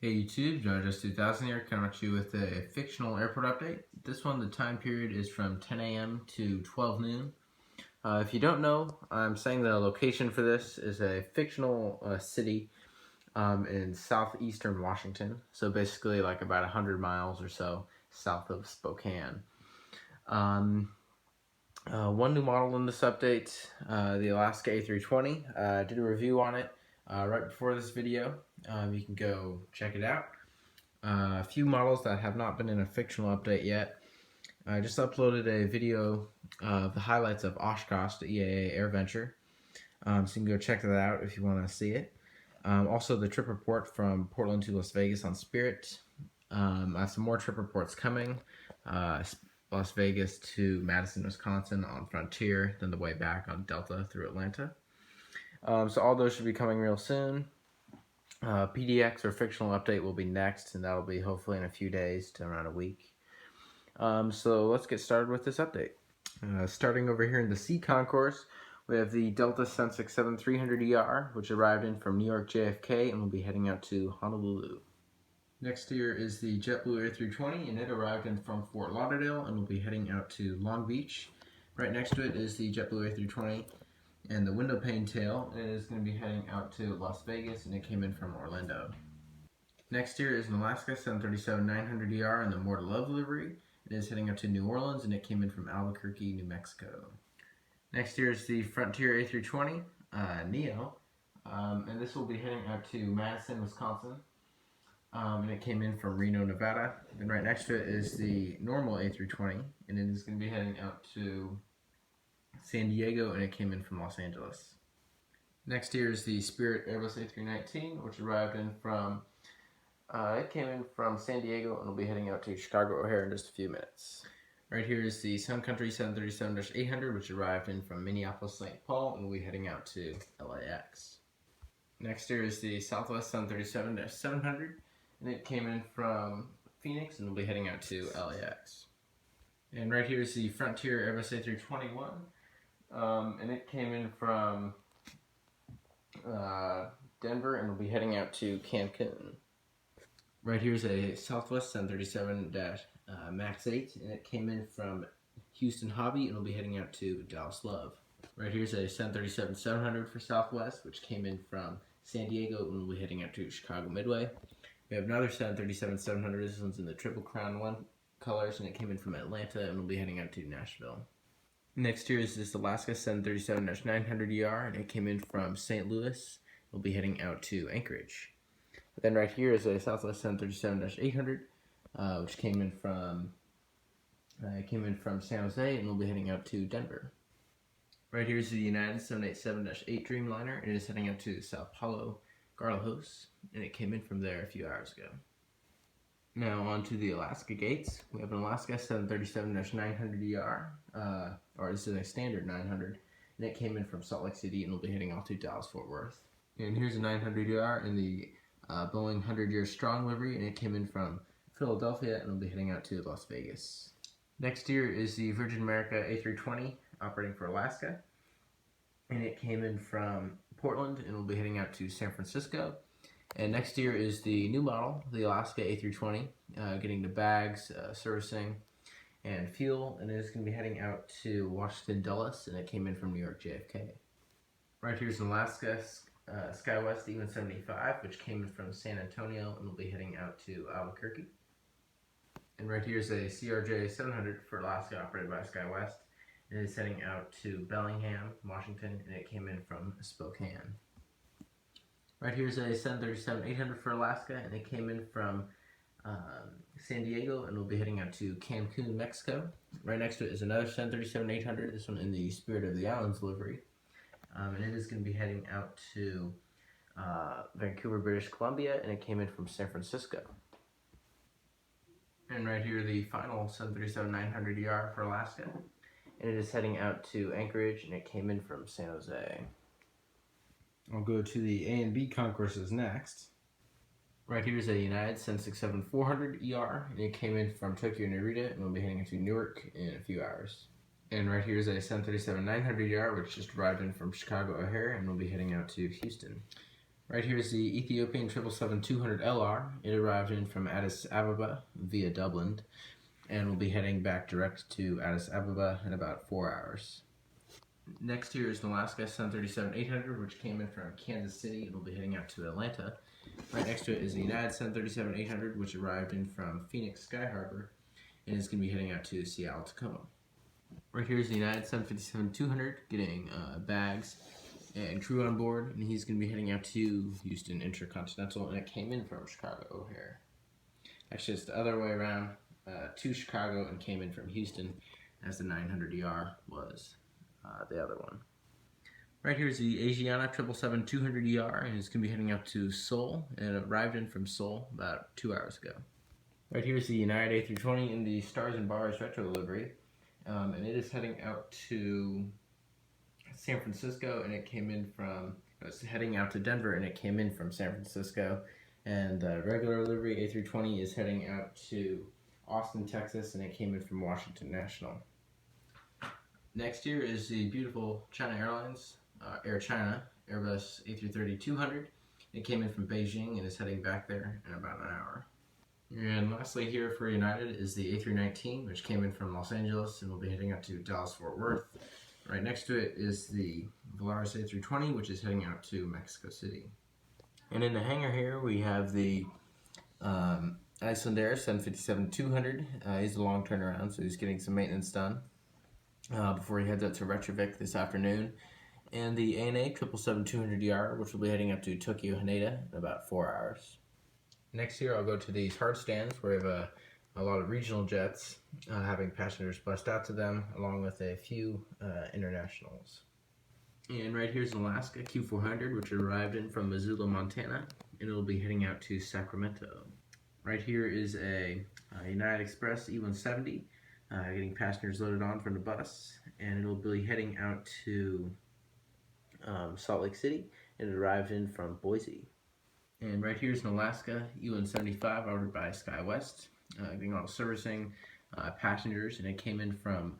Hey YouTube, Geminijets 2000 here, coming at you with a fictional airport update. This one, the time period is from 10 a.m. to 12 noon. If you don't know, I'm saying the location for this is a fictional city in southeastern Washington. So basically like about 100 miles or so south of Spokane. One new model in this update, the Alaska A320. Did a review on it right before this video. You can go check it out. A few models that have not been in a fictional update yet. I just uploaded a video of the highlights of Oshkosh, the EAA AirVenture. So you can go check that out if you want to see it. Also the trip report from Portland to Las Vegas on Spirit. I have some more trip reports coming. Las Vegas to Madison, Wisconsin on Frontier, then the way back on Delta through Atlanta. So all those should be coming real soon. PDX or fictional update will be next, and that'll be hopefully in a few days to around a week. So let's get started with this update. Starting over here in the C concourse, we have the Delta Sun 67300ER, which arrived in from New York JFK and will be heading out to Honolulu. Next here is the JetBlue A320, and it arrived in from Fort Lauderdale and will be heading out to Long Beach. Right next to it is the JetBlue A320 and the window pane tail, and it is going to be heading out to Las Vegas, and it came in from Orlando. Next here is an Alaska 737-900ER in the More to Love livery. It is heading out to New Orleans, and it came in from Albuquerque, New Mexico. Next here is the Frontier A320 Neo, and this will be heading out to Madison, Wisconsin. And it came in from Reno, Nevada. Then right next to it is the normal A320, and it is going to be heading out to San Diego, and it came in from Los Angeles. Next here is the Spirit Airbus A319, which arrived in from, it came in from San Diego, and will be heading out to Chicago O'Hare in just a few minutes. Right here is the Sun Country 737-800, which arrived in from Minneapolis, St. Paul, and will be heading out to LAX. Next here is the Southwest 737-700. And it came in from Phoenix and will be heading out to LAX. And right here is the Frontier Airbus A321. And it came in from Denver and will be heading out to Cancun. Right here is a Southwest 737 MAX 8, and it came in from Houston Hobby and will be heading out to Dallas Love. Right here is a 737-700 for Southwest, which came in from San Diego and will be heading out to Chicago Midway. We have another 737-700. This one's in the Triple Crown 1 colors, and it came in from Atlanta and will be heading out to Nashville. Next here is this Alaska 737-900ER, and it came in from St. Louis. We'll be heading out to Anchorage. Then right here is a Southwest 737-800, which came in from San Jose, and we'll be heading out to Denver. Right here is the United 787-8 Dreamliner, and it is heading out to Sao Paulo, Garlahos, and it came in from there a few hours ago. Now on to the Alaska gates. We have an Alaska 737-900ER, or this is a standard 900, and it came in from Salt Lake City and will be heading off to Dallas-Fort Worth. And here's a 900ER in the Boeing 100-year strong livery, and it came in from Philadelphia and will be heading out to Las Vegas. Next here is the Virgin America A320 operating for Alaska, and it came in from Portland and will be heading out to San Francisco. And next year is the new model, the Alaska A320, getting the bags, servicing, and fuel, and it is going to be heading out to Washington Dulles, and it came in from New York JFK. Right here is an Alaska SkyWest E-175, which came in from San Antonio and will be heading out to Albuquerque. And right here is a CRJ 700 for Alaska operated by SkyWest. It is heading out to Bellingham, Washington, and it came in from Spokane. Right here is a 737-800 for Alaska, and it came in from San Diego, and will be heading out to Cancun, Mexico. Right next to it is another 737-800, this one in the Spirit of the Islands livery, and it is going to be heading out to Vancouver, British Columbia, and it came in from San Francisco. And right here, the final 737-900ER for Alaska. And it is heading out to Anchorage, and it came in from San Jose. I'll go to the A and B concourses next. Right here is a United 767-400ER, and it came in from Tokyo Narita, and will be heading into Newark in a few hours. And right here is a 737-900ER, which just arrived in from Chicago O'Hare, and will be heading out to Houston. Right here is the Ethiopian 777-200LR. It arrived in from Addis Ababa via Dublin and will be heading back direct to Addis Ababa in about 4 hours. Next here is an Alaska 737-800, which came in from Kansas City and will be heading out to Atlanta. Right next to it is the United 737-800, which arrived in from Phoenix Sky Harbor and is going to be heading out to Seattle, Tacoma. Right here is the United 757-200 getting bags and crew on board, and he's going to be heading out to Houston Intercontinental, and it came in from Chicago O'Hare. Actually, it's the other way around, to Chicago and came in from Houston, as the 900ER was the other one. Right here is the Asiana 777-200ER, and it's going to be heading out to Seoul, and it arrived in from Seoul about 2 hours ago. Right here is the United A320 in the Stars and Bars retro livery, and it is heading out to San Francisco, and it's heading out to Denver, and it came in from San Francisco. And the regular livery A320 is heading out to Austin, Texas, and it came in from Washington National. Next here is the beautiful China Airlines, Air China, Airbus A330-200. It came in from Beijing and is heading back there in about an hour. And lastly here for United is the A319, which came in from Los Angeles and will be heading out to Dallas-Fort Worth. Right next to it is the Volaris A320, which is heading out to Mexico City. And in the hangar here, we have the Icelandair 757-200. He's a long turnaround, so he's getting some maintenance done before he heads out to Reykjavik this afternoon. And the ANA 777-200ER, which will be heading up to Tokyo Haneda in about 4 hours. Next here, I'll go to these hard stands where we have a lot of regional jets having passengers bust out to them, along with a few internationals. And right here's an Alaska Q400, which arrived in from Missoula, Montana, and it'll be heading out to Sacramento. Right here is a United Express E170, getting passengers loaded on from the bus, and it'll be heading out to Salt Lake City, and it arrived in from Boise. And right here's an Alaska E175 ordered by SkyWest, getting all the servicing, passengers, and it came in from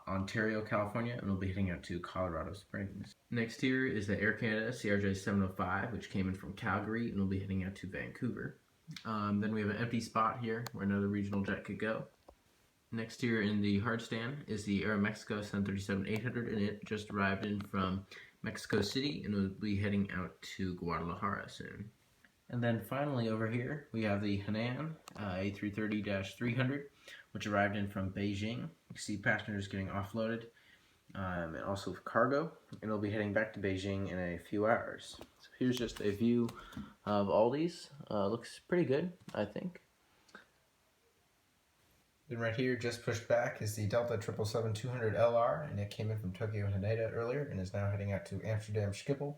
Ontario, California, and will be heading out to Colorado Springs. Next here is the Air Canada CRJ705, which came in from Calgary and will be heading out to Vancouver. Then we have an empty spot here where another regional jet could go. Next here in the hard stand is the Aeromexico 737-800, and it just arrived in from Mexico City and will be heading out to Guadalajara soon. And then finally over here we have the Hainan A330-300, which arrived in from Beijing. You see passengers getting offloaded and also cargo, and it'll be heading back to Beijing in a few hours. So here's just a view of all these. Looks pretty good, I think. Then right here, just pushed back, is the Delta 777-200LR, and it came in from Tokyo Haneda earlier and is now heading out to Amsterdam Schiphol.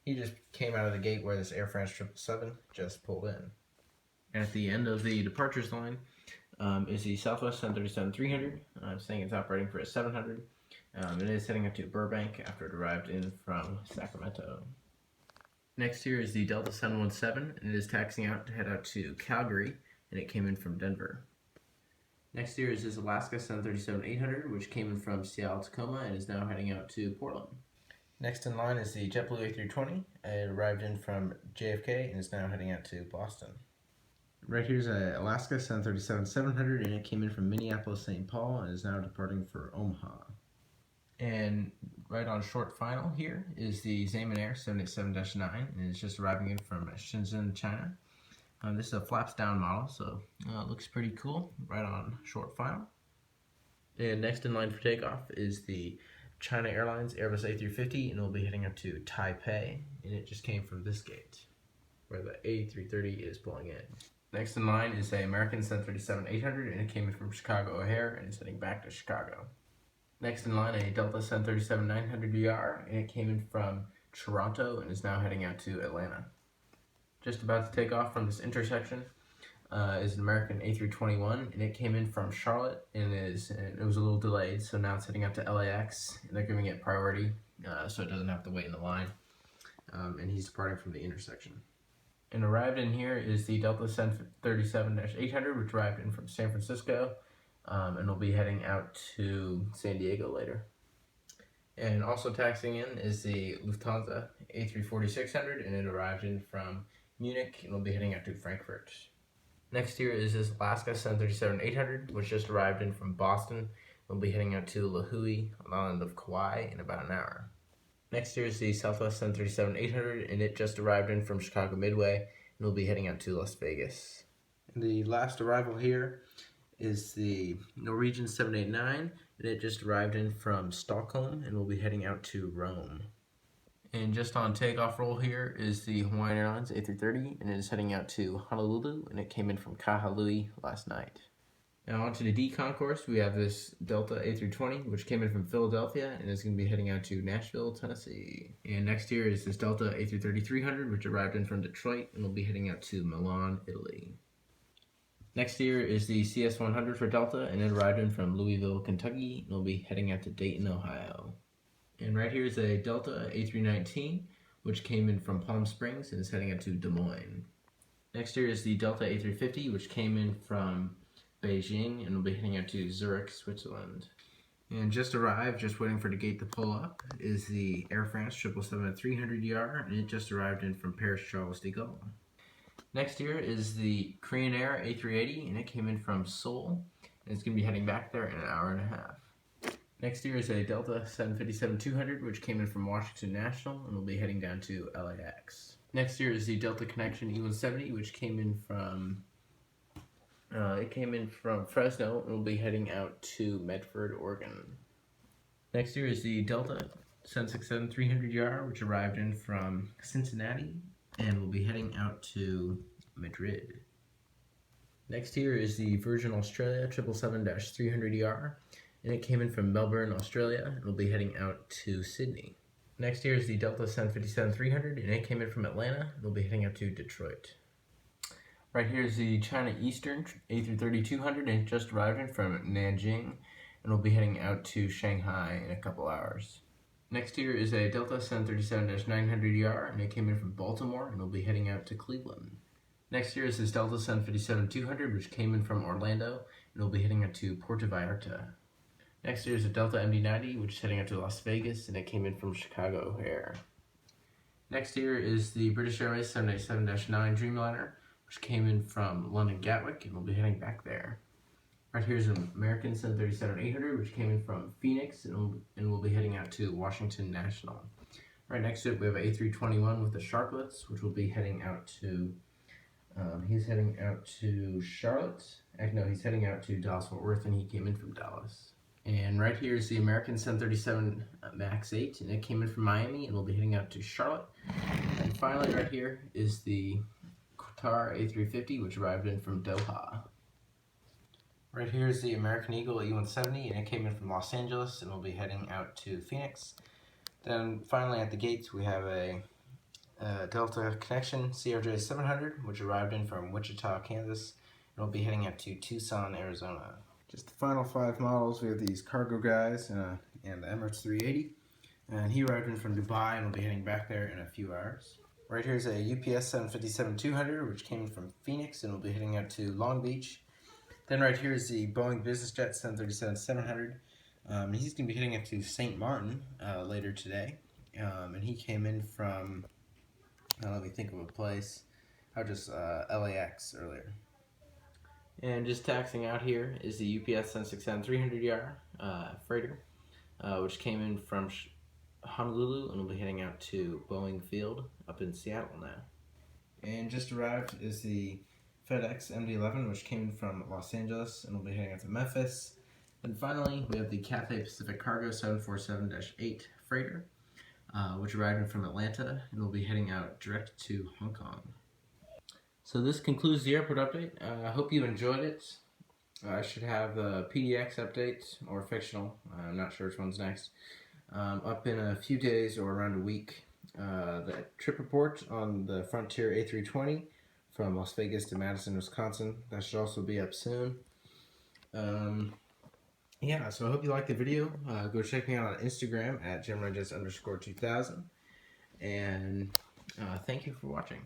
He just came out of the gate where this Air France 777 just pulled in. And at the end of the departures line is the Southwest 737-300, saying it's operating for a 700. It is heading up to Burbank after it arrived in from Sacramento. Next here is the Delta 717, and it is taxiing out to head out to Calgary, and it came in from Denver. Next here is this Alaska 737-800, which came in from Seattle, Tacoma, and is now heading out to Portland. Next in line is the JetBlue A320. It arrived in from JFK and is now heading out to Boston. Right here's a Alaska 737-700, and it came in from Minneapolis, St. Paul, and is now departing for Omaha. And right on short final here is the Xiamen Air 787-9, and it's just arriving in from Shenzhen, China. This is a flaps down model, so it looks pretty cool, right on short final. And next in line for takeoff is the China Airlines Airbus A350, and it will be heading up to Taipei, and it just came from this gate, where the A330 is pulling in. Next in line is a American 737-800, and it came in from Chicago O'Hare, and it's heading back to Chicago. Next in line, a Delta 737-900ER, and it came in from Toronto, and is now heading out to Atlanta. Just about to take off from this intersection is an American A321, and it came in from Charlotte, and it was a little delayed, so now it's heading out to LAX, and they're giving it priority, so it doesn't have to wait in the line, and he's departing from the intersection. And arrived in here is the Delta 737-800, which arrived in from San Francisco, and will be heading out to San Diego later. And also taxing in is the Lufthansa A340-600, and it arrived in from Munich and will be heading out to Frankfurt. Next here is this Alaska 737-800, which just arrived in from Boston. We'll be heading out to Lahui on the island of Kauai in about an hour. Next here is the Southwest 737-800, and it just arrived in from Chicago Midway, and will be heading out to Las Vegas. And the last arrival here is the Norwegian 789, and it just arrived in from Stockholm, and will be heading out to Rome. And just on takeoff roll here is the Hawaiian Airlines A330, and it is heading out to Honolulu, and it came in from Kahului last night. Now onto the D concourse, we have this Delta A320, which came in from Philadelphia, and is going to be heading out to Nashville, Tennessee. And next here is this Delta A330-300, which arrived in from Detroit, and will be heading out to Milan, Italy. Next here is the CS100 for Delta, and it arrived in from Louisville, Kentucky, and will be heading out to Dayton, Ohio. And right here is a Delta A319, which came in from Palm Springs, and is heading out to Des Moines. Next here is the Delta A350, which came in from Beijing, and will be heading out to Zurich, Switzerland. And just arrived, just waiting for the gate to pull up, is the Air France 777-300ER, and it just arrived in from Paris Charles de Gaulle. Next here is the Korean Air A380, and it came in from Seoul, and it's going to be heading back there in an hour and a half. Next here is a Delta 757-200, which came in from Washington National, and will be heading down to LAX. Next here is the Delta Connection E170, which came in from Fresno, and will be heading out to Medford, Oregon. Next here is the Delta 767-300ER, which arrived in from Cincinnati, and will be heading out to Madrid. Next here is the Virgin Australia 777-300ER, and it came in from Melbourne, Australia, and will be heading out to Sydney. Next here is the Delta 757-300, and it came in from Atlanta, and will be heading out to Detroit. Right here is the China Eastern A330-200, and it just arrived in from Nanjing, and will be heading out to Shanghai in a couple hours. Next here is a Delta 737-900ER, and it came in from Baltimore, and will be heading out to Cleveland. Next here is this Delta 757-200, which came in from Orlando, and will be heading out to Puerto Vallarta. Next here is a Delta MD-90, which is heading out to Las Vegas, and it came in from Chicago O'Hare. Next here is the British Airways 787-9 Dreamliner, which came in from London Gatwick, and will be heading back there. Right here is an American 737-800, which came in from Phoenix, and will be heading out to Washington National. Right next to it, we have an A321 with the Sharklets, which will be heading out to, he's heading out to Charlotte. No, he's heading out to Dallas-Fort Worth, and he came in from Dallas. And right here is the American 737 MAX 8, and it came in from Miami, and will be heading out to Charlotte. And finally, right here is the Qatar A350, which arrived in from Doha. Right here is the American Eagle E170, and it came in from Los Angeles, and will be heading out to Phoenix. Then finally at the gates we have a Delta Connection CRJ 700, which arrived in from Wichita, Kansas, and will be heading out to Tucson, Arizona. Just the final 5 models, we have these cargo guys and the Emirates 380, and he arrived in from Dubai and will be heading back there in a few hours. Right here is a UPS 757-200, which came in from Phoenix and will be heading out to Long Beach. Then right here is the Boeing Business Jet 737-700. He's going to be heading up to St. Martin later today. And he came in from, let me think of a place, LAX earlier. And just taxing out here is the UPS 767-300ER freighter, which came in from Honolulu and will be heading out to Boeing Field up in Seattle now. And just arrived is the FedEx MD-11, which came from Los Angeles and will be heading out to Memphis. And finally, we have the Cathay Pacific Cargo 747-8 freighter, which arrived in from Atlanta and will be heading out direct to Hong Kong. So this concludes the airport update. I hope you enjoyed it. I should have the PDX update or Fictional, I'm not sure which one's next, up in a few days or around a week. The trip report on the Frontier A320 from Las Vegas to Madison, Wisconsin. That should also be up soon. Yeah, so I hope you liked the video. Go check me out on Instagram at Geminijets_2000. And thank you for watching.